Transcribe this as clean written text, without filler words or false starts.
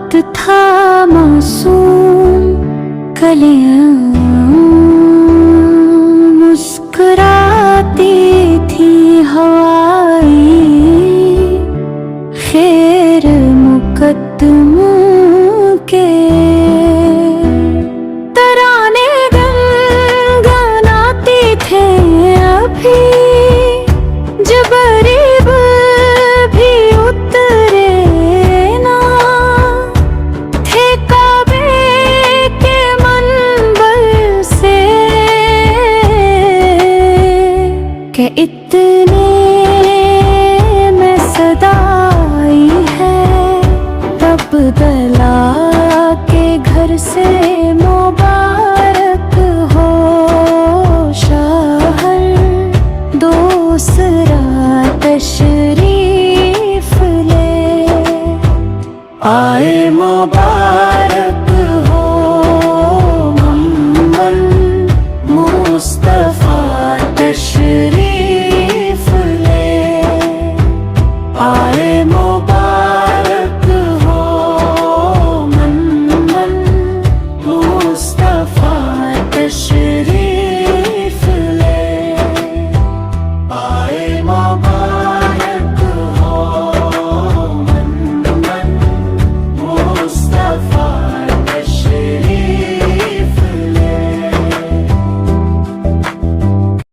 रात था मासूम, कलियां मुस्कुराती थी हवाएं, खैर मुकद्दमों के तराने गुनगुनाते थे अभी, जब गरीब भी उतरे ना थे काबे के मंबर से, कि इतने में सदा आई है तब्दला के घर से, मुबारक हो शहर दूसरा तशरीफ ले आए, मुबारक